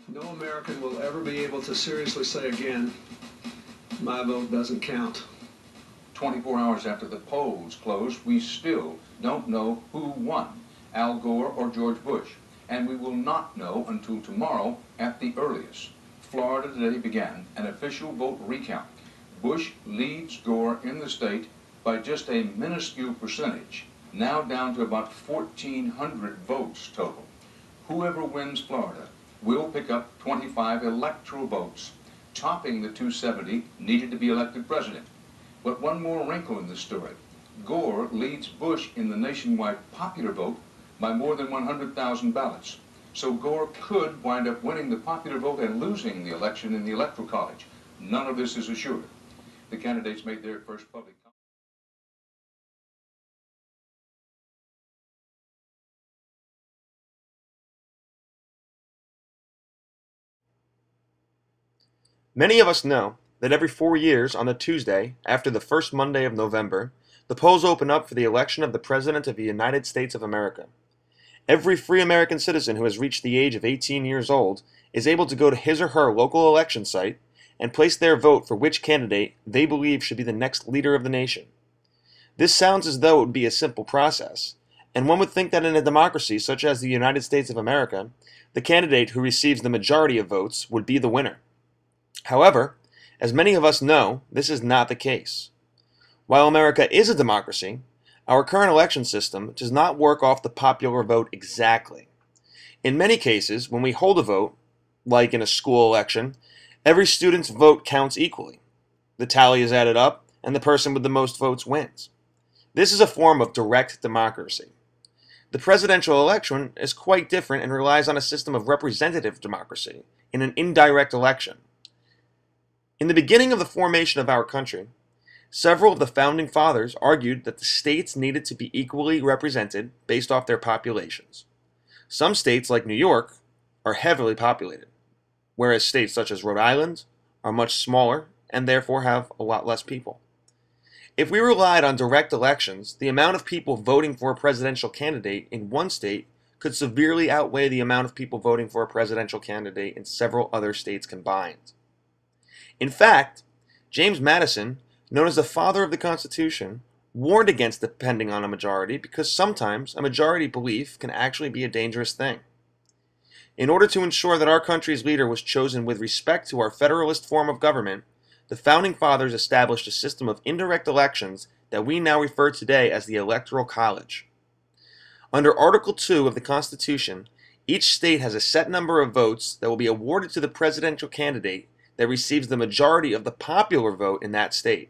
No American will ever be able to seriously say again, my vote doesn't count. 24 hours after the polls closed, we still don't know who won, Al Gore or George Bush. And we will not know until tomorrow at the earliest. Florida today began an official vote recount. Bush leads Gore in the state by just a minuscule percentage, now down to about 1,400 votes total. Whoever wins Florida will pick up 25 electoral votes, topping the 270 needed to be elected president. But one more wrinkle in the story. Gore leads Bush in the nationwide popular vote by more than 100,000 ballots. So Gore could wind up winning the popular vote and losing the election in the Electoral College. None of this is assured. The candidates made their first public comment. Many of us know that every 4 years on the Tuesday after the first Monday of November, the polls open up for the election of the President of the United States of America. Every free American citizen who has reached the age of 18 years old is able to go to his or her local election site and place their vote for which candidate they believe should be the next leader of the nation. This sounds as though it would be a simple process, and one would think that in a democracy such as the United States of America, the candidate who receives the majority of votes would be the winner. However, as many of us know, this is not the case. While America is a democracy, our current election system does not work off the popular vote exactly. In many cases, when we hold a vote, like in a school election, every student's vote counts equally. The tally is added up, and the person with the most votes wins. This is a form of direct democracy. The presidential election is quite different and relies on a system of representative democracy in an indirect election. In the beginning of the formation of our country, several of the founding fathers argued that the states needed to be equally represented based off their populations. Some states, like New York, are heavily populated, whereas states such as Rhode Island are much smaller and therefore have a lot less people. If we relied on direct elections, the amount of people voting for a presidential candidate in one state could severely outweigh the amount of people voting for a presidential candidate in several other states combined. In fact, James Madison, known as the father of the Constitution, warned against depending on a majority because sometimes a majority belief can actually be a dangerous thing. In order to ensure that our country's leader was chosen with respect to our federalist form of government, the founding fathers established a system of indirect elections that we now refer today as the Electoral College. Under Article 2 of the Constitution, each state has a set number of votes that will be awarded to the presidential candidate that receives the majority of the popular vote in that state.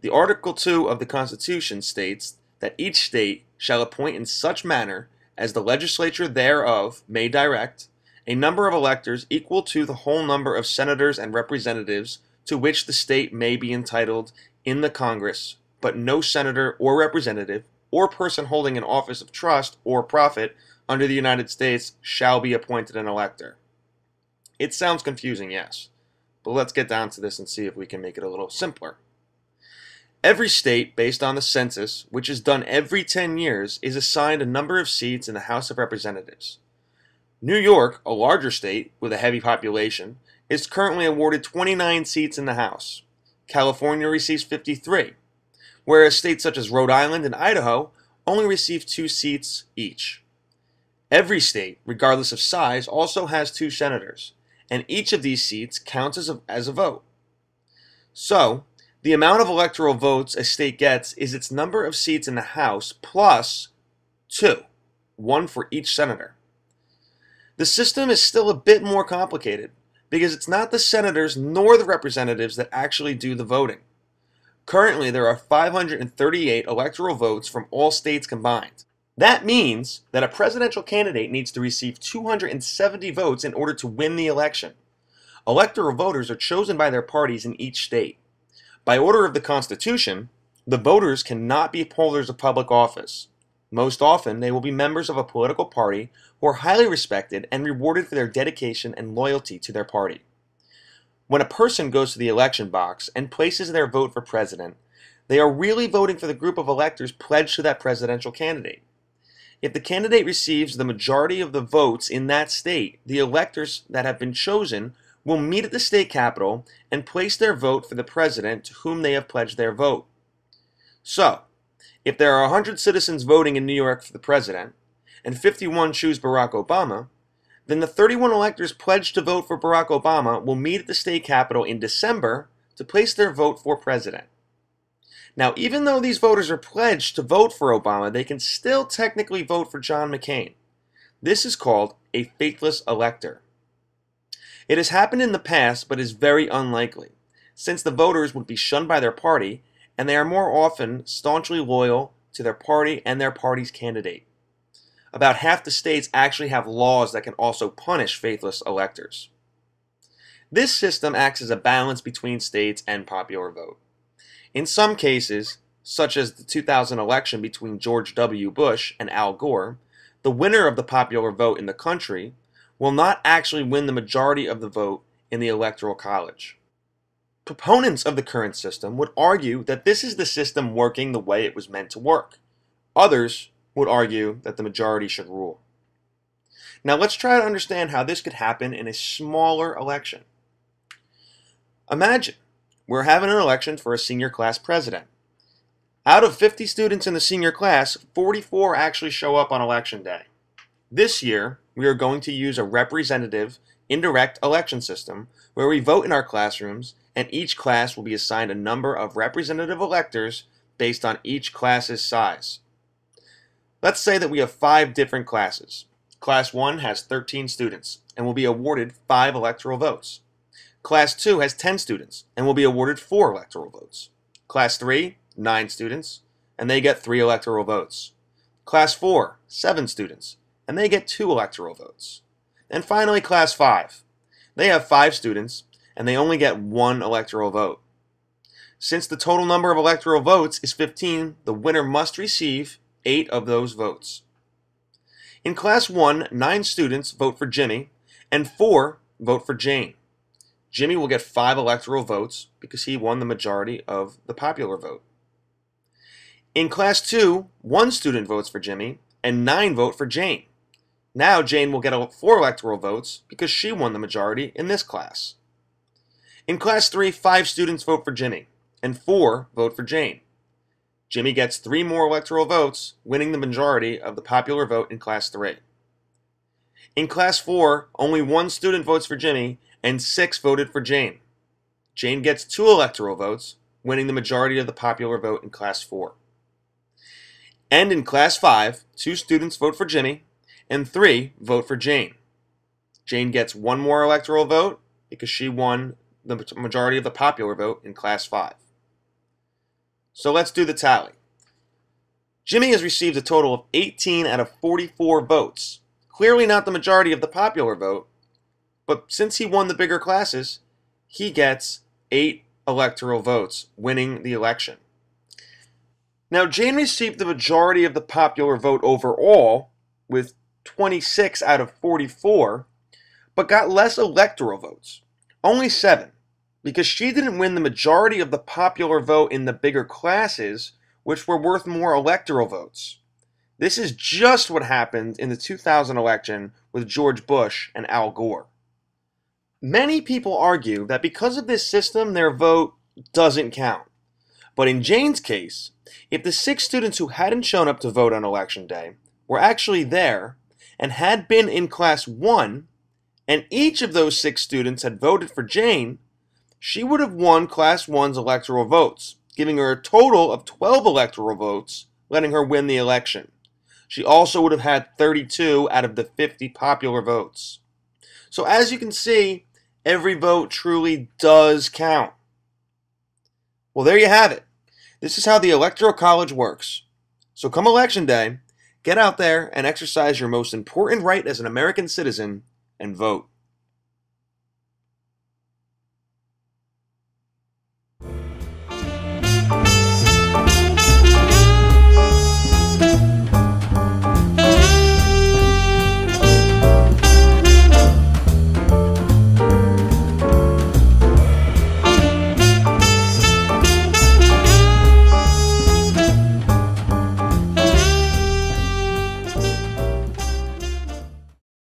The Article 2 of the Constitution states that each state shall appoint in such manner as the legislature thereof may direct a number of electors equal to the whole number of senators and representatives to which the state may be entitled in the Congress, but no senator or representative or person holding an office of trust or profit under the United States shall be appointed an elector. It sounds confusing, yes, but let's get down to this and see if we can make it a little simpler. Every state, based on the census, which is done every 10 years, is assigned a number of seats in the House of Representatives. New York, a larger state with a heavy population, is currently awarded 29 seats in the House. California receives 53, whereas states such as Rhode Island and Idaho only receive 2 seats each. Every state, regardless of size, also has 2 senators, and each of these seats counts as a vote. So, the amount of electoral votes a state gets is its number of seats in the House plus 2, 1 for each senator. The system is still a bit more complicated because it's not the senators nor the representatives that actually do the voting. Currently, there are 538 electoral votes from all states combined. That means that a presidential candidate needs to receive 270 votes in order to win the election. Electoral voters are chosen by their parties in each state. By order of the Constitution, the voters cannot be holders of public office. Most often, they will be members of a political party who are highly respected and rewarded for their dedication and loyalty to their party. When a person goes to the election box and places their vote for president, they are really voting for the group of electors pledged to that presidential candidate. If the candidate receives the majority of the votes in that state, the electors that have been chosen will meet at the state capitol and place their vote for the president to whom they have pledged their vote. So, if there are 100 citizens voting in New York for the president, and 51 choose Barack Obama, then the 31 electors pledged to vote for Barack Obama will meet at the state capitol in December to place their vote for president. Now, even though these voters are pledged to vote for Obama, they can still technically vote for John McCain. This is called a faithless elector. It has happened in the past, but is very unlikely, since the voters would be shunned by their party, and they are more often staunchly loyal to their party and their party's candidate. About half the states actually have laws that can also punish faithless electors. This system acts as a balance between states and popular vote. In some cases, such as the 2000 election between George W. Bush and Al Gore, the winner of the popular vote in the country will not actually win the majority of the vote in the Electoral College. Proponents of the current system would argue that this is the system working the way it was meant to work. Others would argue that the majority should rule. Now let's try to understand how this could happen in a smaller election. Imagine we're having an election for a senior class president. Out of 50 students in the senior class, 44 actually show up on election day. This year, we are going to use a representative, indirect election system where we vote in our classrooms and each class will be assigned a number of representative electors based on each class's size. Let's say that we have 5 different classes. Class 1 has 13 students and will be awarded 5 electoral votes. Class 2 has 10 students and will be awarded 4 electoral votes. Class 3, 9 students, and they get 3 electoral votes. Class 4, 7 students, and they get 2 electoral votes. And finally, Class 5. They have 5 students, and they only get 1 electoral vote. Since the total number of electoral votes is 15, the winner must receive 8 of those votes. In Class 1, 9 students vote for Jimmy, and 4 vote for Jane. Jimmy will get 5 electoral votes because he won the majority of the popular vote. In Class 2, 1 student votes for Jimmy, and 9 vote for Jane. Now Jane will get 4 electoral votes because she won the majority in this class. In Class 3, 5 students vote for Jimmy, and 4 vote for Jane. Jimmy gets 3 more electoral votes, winning the majority of the popular vote in Class 3. In Class 4, only 1 student votes for Jimmy, and 6 voted for Jane. Jane gets 2 electoral votes, winning the majority of the popular vote in Class 4. And in Class 5, 2 students vote for Jimmy, and 3 vote for Jane. Jane gets 1 more electoral vote because she won the majority of the popular vote in Class 5. So let's do the tally. Jimmy has received a total of 18 out of 44 votes. Clearly not the majority of the popular vote, but since he won the bigger classes, he gets 8 electoral votes, winning the election. Now, Jane received the majority of the popular vote overall, with 26 out of 44, but got less electoral votes, only 7, because she didn't win the majority of the popular vote in the bigger classes, which were worth more electoral votes. This is just what happened in the 2000 election with George Bush and Al Gore. Many people argue that because of this system, their vote doesn't count. But in Jane's case, if the 6 students who hadn't shown up to vote on election day were actually there and had been in Class 1, and each of those 6 students had voted for Jane, she would have won Class 1's electoral votes, giving her a total of 12 electoral votes, letting her win the election. She also would have had 32 out of the 50 popular votes. So as you can see, every vote truly does count. Well, there you have it. This is how the Electoral College works. So come election day, get out there and exercise your most important right as an American citizen and vote.